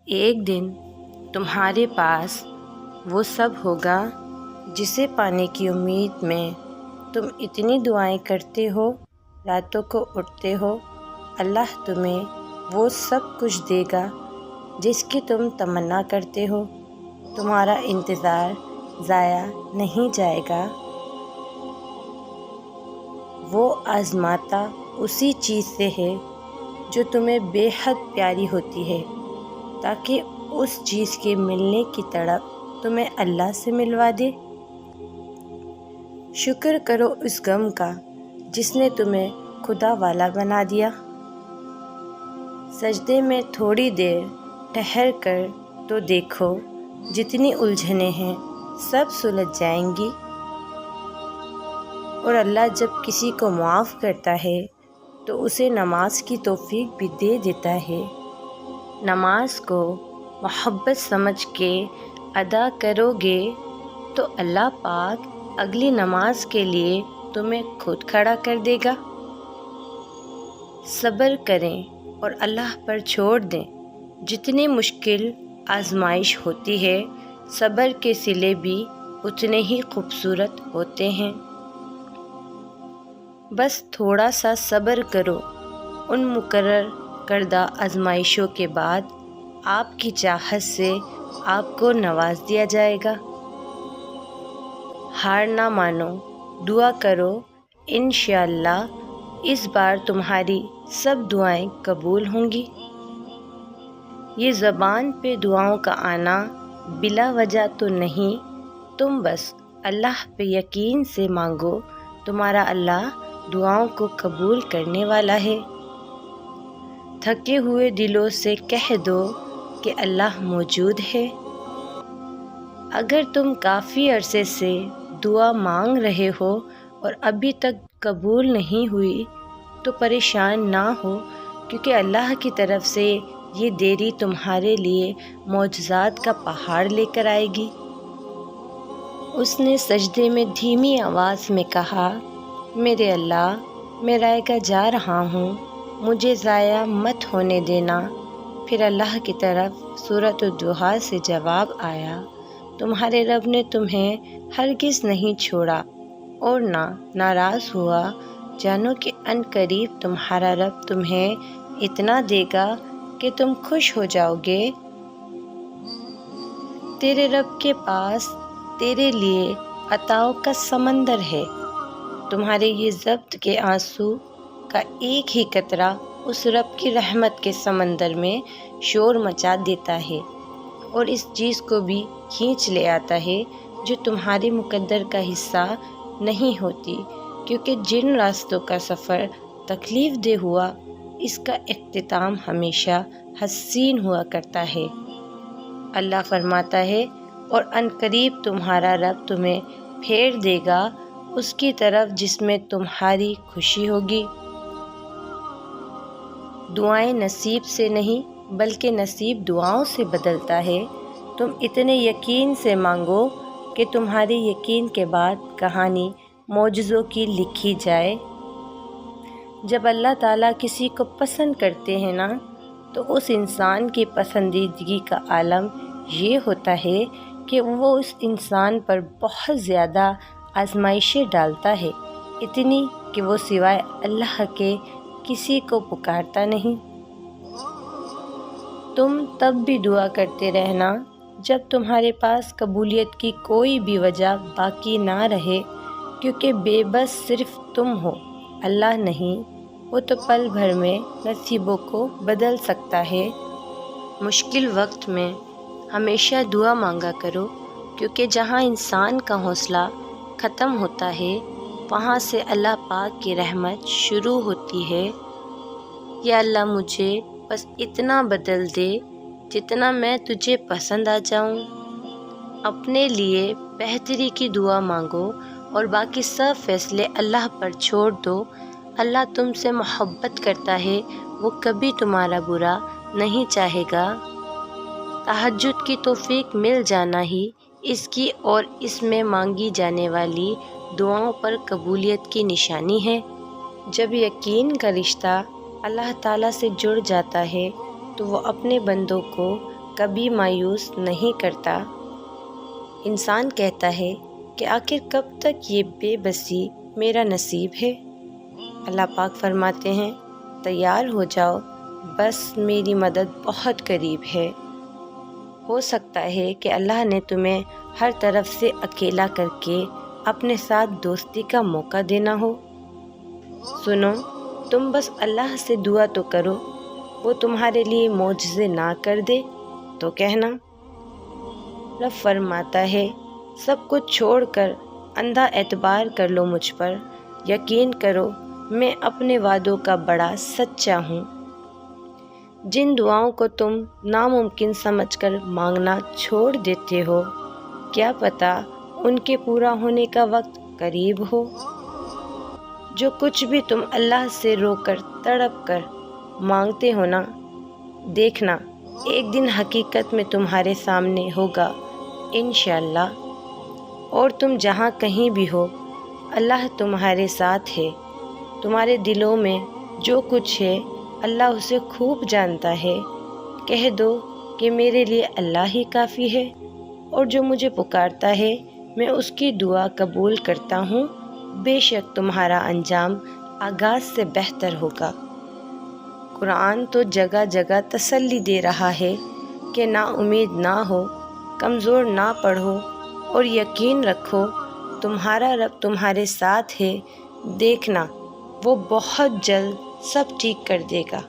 ایک دن تمہارے پاس وہ سب ہوگا جسے پانے کی امید میں تم اتنی دعائیں کرتے ہو، راتوں کو اٹھتے ہو۔ اللہ تمہیں وہ سب کچھ دے گا جس کی تم تمنا کرتے ہو۔ تمہارا انتظار ضائع نہیں جائے گا۔ وہ آزماتا اسی چیز سے ہے جو تمہیں بے حد پیاری ہوتی ہے، تاکہ اس چیز کے ملنے کی تڑپ تمہیں اللہ سے ملوا دے۔ شکر کرو اس غم کا جس نے تمہیں خدا والا بنا دیا۔ سجدے میں تھوڑی دیر ٹھہر کر تو دیکھو، جتنی الجھنیں ہیں سب سلجھ جائیں گی۔ اور اللہ جب کسی کو معاف کرتا ہے تو اسے نماز کی توفیق بھی دے دیتا ہے۔ نماز کو محبت سمجھ کے ادا کرو گے تو اللہ پاک اگلی نماز کے لیے تمہیں خود کھڑا کر دے گا۔ صبر کریں اور اللہ پر چھوڑ دیں۔ جتنی مشکل آزمائش ہوتی ہے، صبر کے صلے بھی اتنے ہی خوبصورت ہوتے ہیں۔ بس تھوڑا سا صبر کرو، ان مقرر کردہ آزمائشوں کے بعد آپ کی چاہت سے آپ کو نواز دیا جائے گا۔ ہار نہ مانو، دعا کرو، انشاءاللہ اس بار تمہاری سب دعائیں قبول ہوں گی۔ یہ زبان پہ دعاؤں کا آنا بلا وجہ تو نہیں، تم بس اللہ پہ یقین سے مانگو، تمہارا اللہ دعاؤں کو قبول کرنے والا ہے۔ تھکے ہوئے دلوں سے کہہ دو کہ اللہ موجود ہے۔ اگر تم کافی عرصے سے دعا مانگ رہے ہو اور ابھی تک قبول نہیں ہوئی تو پریشان نہ ہو، کیونکہ اللہ کی طرف سے یہ دیری تمہارے لیے معجزات کا پہاڑ لے کر آئے گی۔ اس نے سجدے میں دھیمی آواز میں کہا، میرے اللہ، میں رائے گاہ جا رہا ہوں، مجھے ضائع مت ہونے دینا۔ پھر اللہ کی طرف سورۃ الضحیٰ سے جواب آیا، تمہارے رب نے تمہیں ہرگز نہیں چھوڑا اور نہ ناراض ہوا۔ جانو کہ ان قریب تمہارا رب تمہیں اتنا دے گا کہ تم خوش ہو جاؤ گے۔ تیرے رب کے پاس تیرے لیے عطاؤں کا سمندر ہے۔ تمہارے یہ ضبط کے آنسو کا ایک ہی قطرہ اس رب کی رحمت کے سمندر میں شور مچا دیتا ہے اور اس چیز کو بھی کھینچ لے آتا ہے جو تمہارے مقدر کا حصہ نہیں ہوتی، کیونکہ جن راستوں کا سفر تکلیف دہ ہوا، اس کا اختتام ہمیشہ حسین ہوا کرتا ہے۔ اللہ فرماتا ہے، اور ان قریب تمہارا رب تمہیں پھیر دے گا اس کی طرف جس میں تمہاری خوشی ہوگی۔ دعائیں نصیب سے نہیں بلکہ نصیب دعاؤں سے بدلتا ہے۔ تم اتنے یقین سے مانگو کہ تمہارے یقین کے بعد کہانی معجزوں کی لکھی جائے۔ جب اللہ تعالیٰ کسی کو پسند کرتے ہیں نا، تو اس انسان کی پسندیدگی کا عالم یہ ہوتا ہے کہ وہ اس انسان پر بہت زیادہ آزمائشیں ڈالتا ہے، اتنی کہ وہ سوائے اللہ کے کسی کو پکارتا نہیں۔ تم تب بھی دعا کرتے رہنا جب تمہارے پاس قبولیت کی کوئی بھی وجہ باقی نہ رہے، کیونکہ بے بس صرف تم ہو، اللہ نہیں۔ وہ تو پل بھر میں نصیبوں کو بدل سکتا ہے۔ مشکل وقت میں ہمیشہ دعا مانگا کرو، کیونکہ جہاں انسان کا حوصلہ ختم ہوتا ہے، وہاں سے اللہ پاک کی رحمت شروع ہوتی ہے۔ یا اللہ، مجھے بس اتنا بدل دے جتنا میں تجھے پسند آ جاؤں۔ اپنے لیے بہتری کی دعا مانگو اور باقی سب فیصلے اللہ پر چھوڑ دو۔ اللہ تم سے محبت کرتا ہے، وہ کبھی تمہارا برا نہیں چاہے گا۔ تہجد کی توفیق مل جانا ہی اس کی اور اس میں مانگی جانے والی دعاؤں پر قبولیت کی نشانی ہے۔ جب یقین کا رشتہ اللہ تعالیٰ سے جڑ جاتا ہے تو وہ اپنے بندوں کو کبھی مایوس نہیں کرتا۔ انسان کہتا ہے کہ آخر کب تک یہ بے بسی میرا نصیب ہے؟ اللہ پاک فرماتے ہیں تیار ہو جاؤ، بس میری مدد بہت قریب ہے۔ ہو سکتا ہے کہ اللہ نے تمہیں ہر طرف سے اکیلا کر کے اپنے ساتھ دوستی کا موقع دینا ہو۔ سنو، تم بس اللہ سے دعا تو کرو، وہ تمہارے لیے معجزے نہ کر دے تو کہنا۔ رب فرماتا ہے سب کچھ چھوڑ کر اندھا اعتبار کر لو مجھ پر، یقین کرو میں اپنے وعدوں کا بڑا سچا ہوں۔ جن دعاؤں کو تم ناممکن سمجھ کر مانگنا چھوڑ دیتے ہو، کیا پتہ ان کے پورا ہونے کا وقت قریب ہو۔ جو کچھ بھی تم اللہ سے رو کر تڑپ کر مانگتے ہو نا، دیکھنا ایک دن حقیقت میں تمہارے سامنے ہوگا انشاءاللہ۔ اور تم جہاں کہیں بھی ہو، اللہ تمہارے ساتھ ہے۔ تمہارے دلوں میں جو کچھ ہے اللہ اسے خوب جانتا ہے۔ کہہ دو کہ میرے لیے اللہ ہی کافی ہے، اور جو مجھے پکارتا ہے میں اس کی دعا قبول کرتا ہوں۔ بے شک تمہارا انجام آغاز سے بہتر ہوگا۔ قرآن تو جگہ جگہ تسلی دے رہا ہے کہ نا امید نہ ہو، کمزور نہ پڑھو، اور یقین رکھو تمہارا رب تمہارے ساتھ ہے۔ دیکھنا وہ بہت جلد سب ٹھیک کر دے گا۔